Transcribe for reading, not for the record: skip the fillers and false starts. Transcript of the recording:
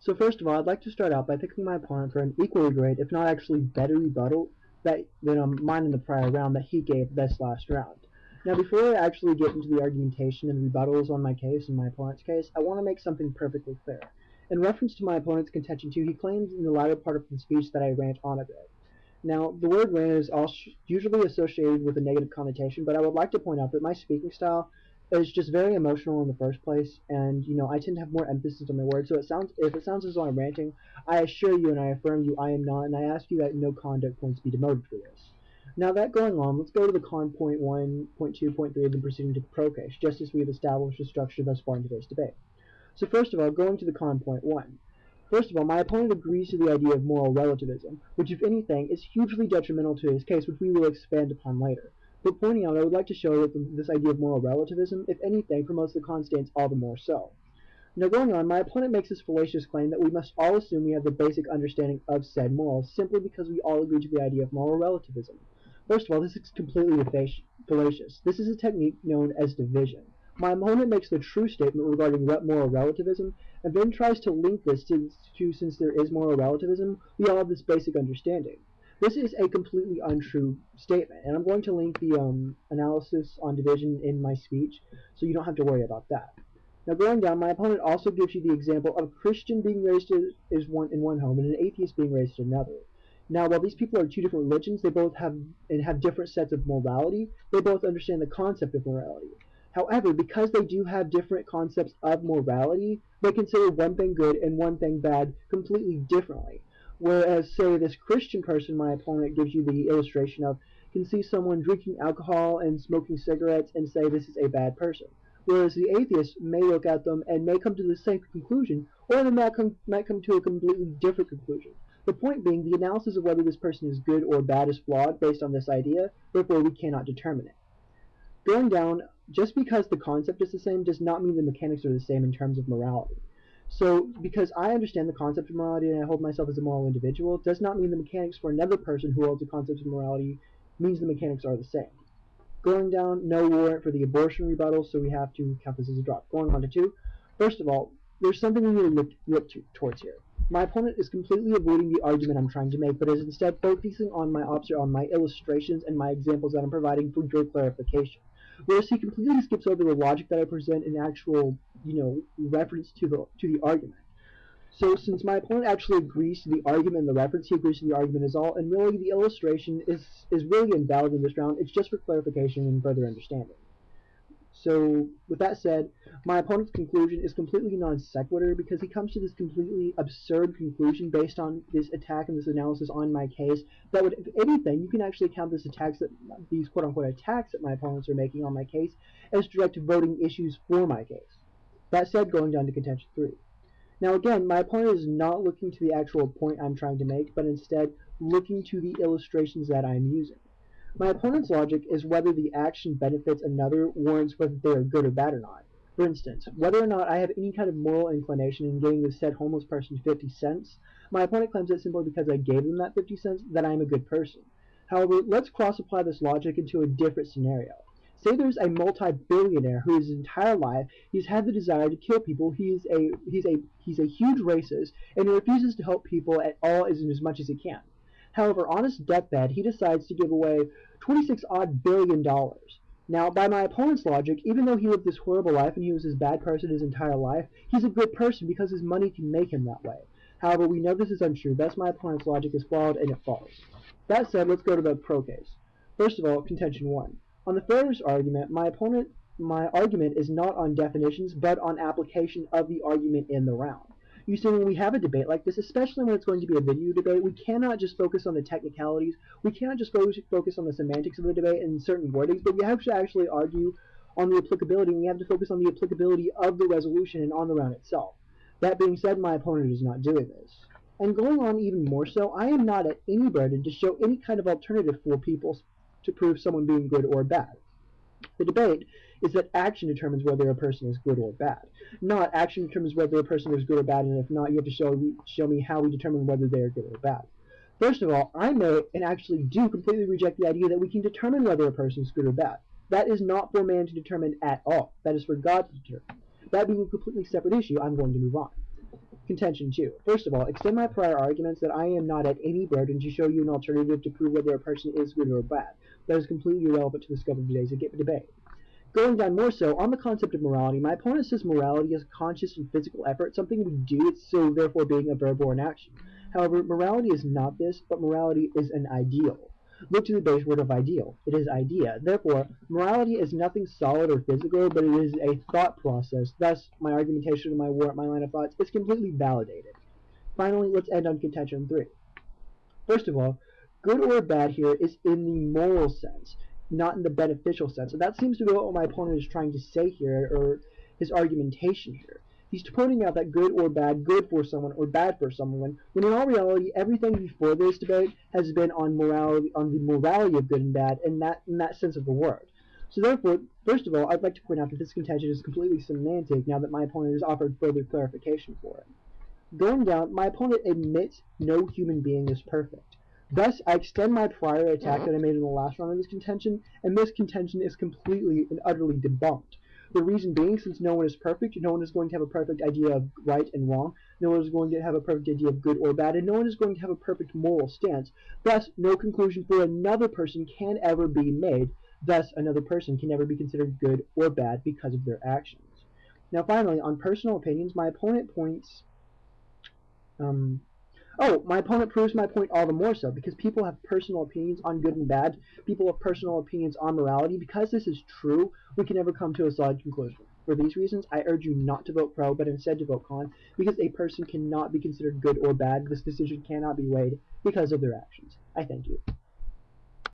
So first of all, I'd like to start out by picking my opponent for an equally great, if not actually better rebuttal than mine in the prior round that he gave this last round. Now before I actually get into the argumentation and rebuttals on my case and my opponent's case, I want to make something perfectly clear. In reference to my opponent's contention too, he claims in the latter part of the speech that I rant on a bit. Now, the word rant is usually associated with a negative connotation, but I would like to point out that my speaking style is just very emotional in the first place, and I tend to have more emphasis on my words. So if it sounds as though I'm ranting, I assure you and I affirm you I am not, and I ask you that no conduct points be demoted for this. Now that going on, let's go to the con point 1, point 2, point 3, and then proceeding to the pro case, just as we have established the structure thus far in today's debate. So first of all, going to the con point 1. First of all, my opponent agrees to the idea of moral relativism, which if anything is hugely detrimental to his case, which we will expand upon later. But pointing out, I would like to show that this idea of moral relativism, if anything, promotes the constants all the more so. Now going on, my opponent makes this fallacious claim that we must all assume we have the basic understanding of said morals simply because we all agree to the idea of moral relativism. First of all, this is completely fallacious. This is a technique known as division. My opponent makes the true statement regarding moral relativism, and then tries to link this to since there is moral relativism, we all have this basic understanding. This is a completely untrue statement, and I'm going to link the analysis on division in my speech, so you don't have to worry about that. Now going down, my opponent also gives you the example of a Christian being raised in one home and an atheist being raised in another. Now, while these people are two different religions, they both have different sets of morality. They both understand the concept of morality. However, because they do have different concepts of morality, they consider one thing good and one thing bad completely differently. Whereas, say, this Christian person my opponent gives you the illustration of can see someone drinking alcohol and smoking cigarettes and say this is a bad person. Whereas the atheist may look at them and may come to the same conclusion, or they might come to a completely different conclusion. The point being, the analysis of whether this person is good or bad is flawed based on this idea, therefore we cannot determine it. Going down, just because the concept is the same does not mean the mechanics are the same in terms of morality. So, because I understand the concept of morality and I hold myself as a moral individual, does not mean the mechanics for another person who holds the concept of morality means the mechanics are the same. Going down, no warrant for the abortion rebuttal, so we have to count this as a drop. Going on to 2, first of all, there's something we need to look towards here. My opponent is completely avoiding the argument I'm trying to make, but is instead focusing on my illustrations and my examples that I'm providing for your clarification. Whereas he completely skips over the logic that I present in actual, reference to the argument. So since my opponent actually agrees to the argument and the reference, he agrees to the argument is all, and really the illustration is really invalid in this round. It's just for clarification and further understanding. So with that said, my opponent's conclusion is completely non sequitur because he comes to this completely absurd conclusion based on this attack and this analysis on my case that would, if anything, you can actually count these quote-unquote attacks that my opponents are making on my case as direct voting issues for my case. That said, going down to contention 3. Now again, my opponent is not looking to the actual point I'm trying to make, but instead looking to the illustrations that I'm using. My opponent's logic is whether the action benefits another warrants whether they are good or bad or not. For instance, whether or not I have any kind of moral inclination in giving the said homeless person 50 cents, my opponent claims that simply because I gave them that 50 cents that I am a good person. However, let's cross-apply this logic into a different scenario. Say there's a multi-billionaire who his entire life he's had the desire to kill people. He's a huge racist and he refuses to help people at all as much as he can. However, on his deathbed, he decides to give away $26 billion. Now, by my opponent's logic, even though he lived this horrible life and he was this bad person his entire life, he's a good person because his money can make him that way. However, we know this is untrue. Thus, my opponent's logic is flawed and it falls. That said, let's go to the pro case. First of all, contention 1. On the fairness argument, my argument is not on definitions, but on application of the argument in the round. You see, when we have a debate like this, especially when it's going to be a video debate, we cannot just focus on the technicalities. We cannot just focus on the semantics of the debate and certain wordings, but we have to actually argue on the applicability, and we have to focus on the applicability of the resolution and on the round itself. That being said, my opponent is not doing this. And going on even more so, I am not at any burden to show any kind of alternative for people to prove someone being good or bad. The debate is that action determines whether a person is good or bad. Not action determines whether a person is good or bad, and if not, you have to show me how we determine whether they are good or bad. First of all, I may and actually do completely reject the idea that we can determine whether a person is good or bad. That is not for man to determine at all. That is for God to determine. That being a completely separate issue, I'm going to move on. Contention 2. First of all, extend my prior arguments that I am not at any burden to show you an alternative to prove whether a person is good or bad. That is completely irrelevant to the scope of today's debate. Going down more so, on the concept of morality, my opponent says morality is a conscious and physical effort, something we do, so therefore being a verb or an action. However, morality is not this, but morality is an ideal. Look to the base word of ideal. It is idea. Therefore, morality is nothing solid or physical, but it is a thought process. Thus, my argumentation and my line of thoughts is completely validated. Finally, let's end on contention 3. First of all, good or bad here is in the moral sense, not in the beneficial sense. And that seems to be what my opponent is trying to say here, or his argumentation here. He's pointing out that good or bad, good for someone or bad for someone, when in all reality, everything before this debate has been on morality, on the morality of good and bad, in that sense of the word. So therefore, first of all, I'd like to point out that this contention is completely semantic now that my opponent has offered further clarification for it. Going down, my opponent admits no human being is perfect. Thus, I extend my prior attack that I made in the last round of this contention, and this contention is completely and utterly debunked. The reason being, since no one is perfect, no one is going to have a perfect idea of right and wrong, no one is going to have a perfect idea of good or bad, and no one is going to have a perfect moral stance. Thus, no conclusion for another person can ever be made. Thus, another person can never be considered good or bad because of their actions. Now, finally, on personal opinions, my opponent points... my opponent proves my point all the more so, because people have personal opinions on good and bad, people have personal opinions on morality. Because this is true, we can never come to a solid conclusion. For these reasons, I urge you not to vote pro, but instead to vote con, because a person cannot be considered good or bad. This decision cannot be weighed because of their actions. I thank you.